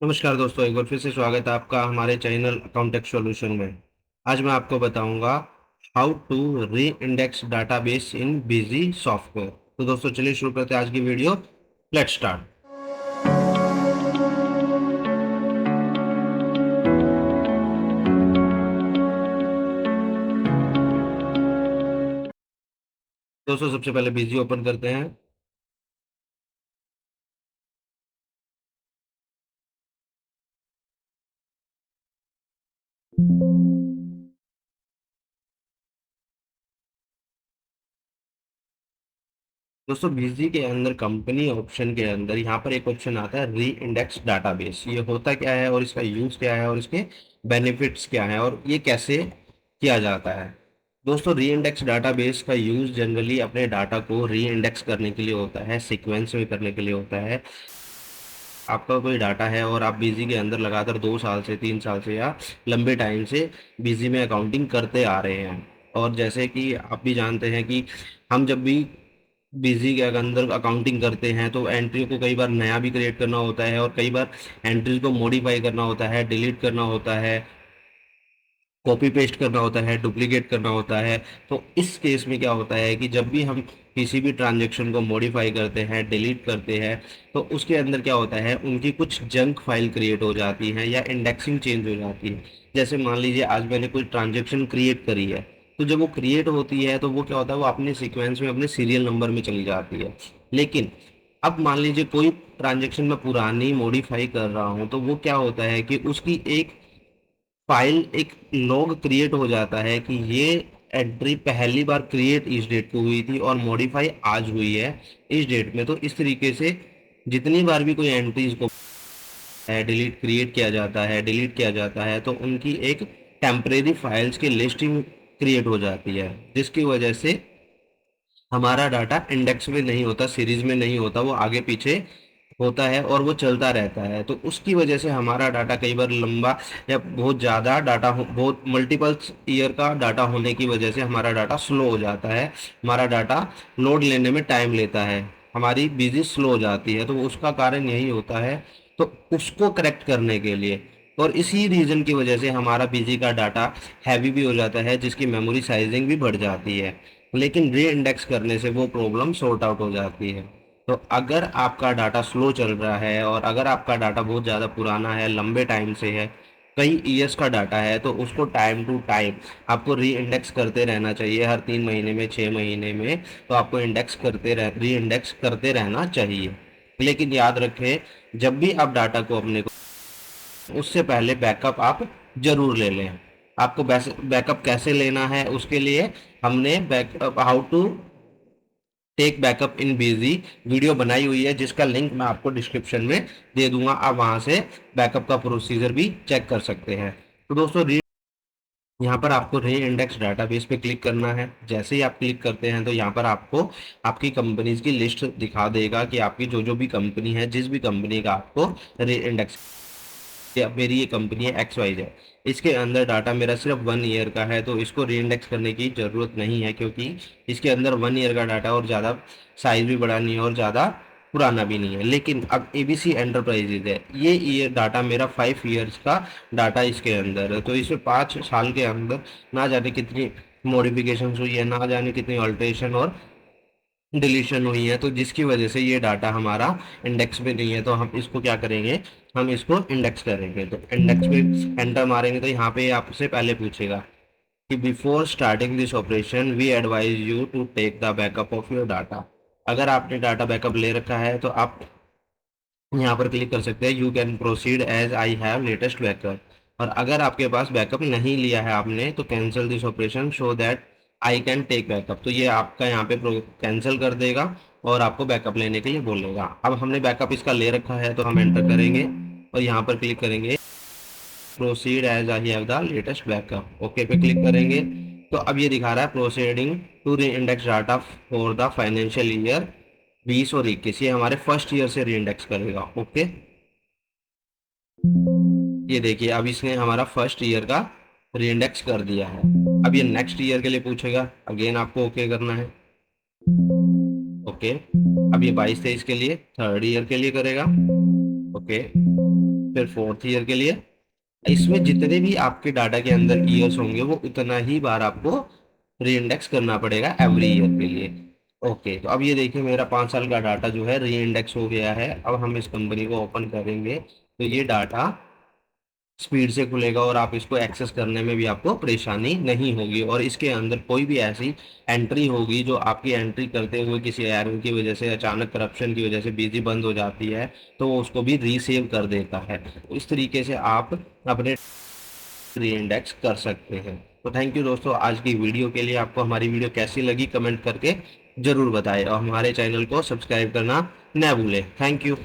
नमस्कार दोस्तों, एक बार फिर से स्वागत है आपका हमारे चैनल अकाउंटेक्स सॉल्यूशन में। आज मैं आपको बताऊंगा how to reindex database in Busy software. तो दोस्तों चलिए शुरू करते हैं आज की वीडियो। Let's start. दोस्तों सबसे पहले बिजी ओपन करते हैं। दोस्तों बिजी के अंदर कंपनी ऑप्शन के अंदर यहाँ पर एक ऑप्शन आता है री इंडेक्स डाटाबेस। ये होता क्या है और इसका यूज क्या है और इसके बेनिफिट्स क्या है और ये कैसे किया जाता है। दोस्तों री इंडेक्स डाटाबेस का यूज जनरली अपने डाटा को री इंडेक्स करने के लिए होता है, सीक्वेंस में करने के लिए होता है। आपका कोई डाटा है और आप बिजी के अंदर लगातार 2 साल से 3 साल से या लंबे टाइम से बिजी में अकाउंटिंग करते आ रहे हैं। और जैसे कि आप भी जानते हैं कि हम जब भी बिजी के अंदर अकाउंटिंग करते हैं तो एंट्री को कई बार नया भी क्रिएट करना होता है और कई बार एंट्रीज को मॉडिफाई करना होता है, डिलीट करना होता है, कॉपी पेस्ट करना होता है, डुप्लीकेट करना होता है। तो इस केस में क्या होता है कि जब भी हम किसी भी ट्रांजेक्शन को मॉडिफाई करते हैं, डिलीट करते हैं, तो उसके अंदर क्या होता है, उनकी कुछ जंक फाइल क्रिएट हो जाती है या इंडेक्सिंग चेंज हो जाती है। जैसे मान लीजिए आज मैंने कोई ट्रांजेक्शन क्रिएट करी है, तो जब वो क्रिएट होती है तो वो क्या होता है, वो अपने सीक्वेंस में अपने सीरियल नंबर में चली जाती है। लेकिन अब मान लीजिए कोई ट्रांजेक्शन मैं पुरानी मॉडिफाई कर रहा हूँ, तो वो क्या होता है कि उसकी एक फाइल, एक लॉग क्रिएट हो जाता है कि ये एंट्री पहली बार क्रिएट इस डेट को हुई थी और मॉडिफाई आज हुई है इस डेट में। तो इस तरीके से जितनी बार भी कोई एंट्रीज को डिलीट क्रिएट किया जाता है, डिलीट किया जाता है, तो उनकी एक टेम्परेरी फाइल्स की लिस्टिंग क्रिएट हो जाती है, जिसकी वजह से हमारा डाटा इंडेक्स में नहीं होता, सीरीज में नहीं होता, वो आगे पीछे होता है और वो चलता रहता है। तो उसकी वजह से हमारा डाटा कई बार लंबा या बहुत ज़्यादा डाटा हो, बहुत मल्टीपल ईयर का डाटा होने की वजह से हमारा डाटा स्लो हो जाता है, हमारा डाटा लोड लेने में टाइम लेता है, हमारी बिजी स्लो हो जाती है। तो उसका कारण यही होता है। तो उसको करेक्ट करने के लिए और इसी रीज़न की वजह से हमारा बिजी का डाटा हैवी भी हो जाता है, जिसकी मेमोरी साइजिंग भी बढ़ जाती है। लेकिन री इंडेक्स करने से वो प्रॉब्लम सॉर्ट आउट हो जाती है। तो अगर आपका डाटा स्लो चल रहा है और अगर आपका डाटा बहुत ज़्यादा पुराना है, लंबे टाइम से है, कई ईयर्स का डाटा है, तो उसको टाइम टू टाइम आपको री इंडेक्स करते रहना चाहिए। हर 3 महीने में, 6 महीने में तो आपको री इंडेक्स करते रहना चाहिए। लेकिन याद रखें, जब भी आप डाटा को अपने को, उससे पहले बैकअप आप जरूर ले लें। आपको बैकअप कैसे लेना है उसके लिए हमने backup how to take backup in Busy video बनाई हुई है, जिसका लिंक मैं आपको डिस्क्रिप्शन में दे दूंगा। आप वहां से बैकअप का प्रोसीजर भी चेक कर सकते हैं। तो दोस्तों यहाँ पर आपको री इंडेक्स डाटाबेस पे क्लिक करना है। जैसे ही आप क्लिक करते हैं तो यहाँ पर आपको आपकी कंपनीज की लिस्ट दिखा देगा कि आपकी जो जो भी कंपनी है, जिस भी कंपनी का आपको री इंडेक्स, या मेरी ये कंपनी है एक्स वाई जेड, इसके अंदर डाटा मेरा सिर्फ 1 ईयर का है, तो इसको री इंडेक्स करने की ज़रूरत नहीं है, क्योंकि इसके अंदर 1 ईयर का डाटा और ज़्यादा साइज भी बड़ा नहीं है और ज़्यादा पुराना भी नहीं है। लेकिन अब एबीसी एंटरप्राइजेज है, ये डाटा मेरा 5 ईयर्स का डाटा इसके अंदर है। तो इसमें 5 साल के अंदर ना जाने कितनी मॉडिफिकेशन हुई है, ना जाने कितनी अल्ट्रेशन और डिलीशन हुई है, तो जिसकी वजह से ये डाटा हमारा इंडेक्स में नहीं है। तो हम इसको क्या करेंगे, हम इसको इंडेक्स करेंगे। तो इंडेक्स में एंटर मारेंगे तो यहाँ पे आपसे पहले पूछेगा कि before starting this operation we advise you to take the backup of your data. अगर आपने डाटा बैकअप ले रखा है तो आप यहाँ पर क्लिक कर सकते हैं, you can proceed as I have latest backup. और अगर आपके पास बैकअप नहीं लिया है आपने, तो cancel this operation so that I can take backup. तो ये आपका यहाँ पे कैंसिल कर देगा और आपको बैकअप लेने के लिए बोलेगा। अब हमने बैकअप इसका ले रखा है तो हम एंटर करेंगे और यहाँ पर क्लिक करेंगे proceed as I have the latest backup, okay पे क्लिक करेंगे। तो अब ये दिखा रहा है proceeding to reindex data for the financial year 20 और 21। ये हमारे फर्स्ट ईयर से री इंडेक्स करेगा। ओके, ये देखिए अब इसने हमारा फर्स्ट ईयर का री इंडेक्स कर दिया है। अब ये नेक्स्ट ईयर के लिए पूछेगा, अगेन आपको ओके करना है। ओके, अब ये 22-23 के लिए थर्ड ईयर के लिए करेगा। ओके, फिर फोर्थ ईयर के लिए। इसमें जितने भी आपके डाटा के अंदर ईयर्स होंगे वो उतना ही बार आपको री इंडेक्स करना पड़ेगा एवरी ईयर के लिए। ओके, तो अब ये देखिए मेरा 5 साल का डाटा जो है री इंडेक्स हो गया है। अब हम इस कंपनी को ओपन करेंगे तो ये डाटा स्पीड से खुलेगा और आप इसको एक्सेस करने में भी आपको परेशानी नहीं होगी। और इसके अंदर कोई भी ऐसी एंट्री होगी जो आपकी एंट्री करते हुए किसी एरर की वजह से, अचानक करप्शन की वजह से बीजी बंद हो जाती है, तो वो उसको भी रीसेव कर देता है। तो इस तरीके से आप अपने री इंडेक्स कर सकते हैं। तो थैंक यू दोस्तों, आज की वीडियो के लिए। आपको हमारी वीडियो कैसी लगी कमेंट करके जरूर बताएं और हमारे चैनल को सब्सक्राइब करना न भूलें। Thank you.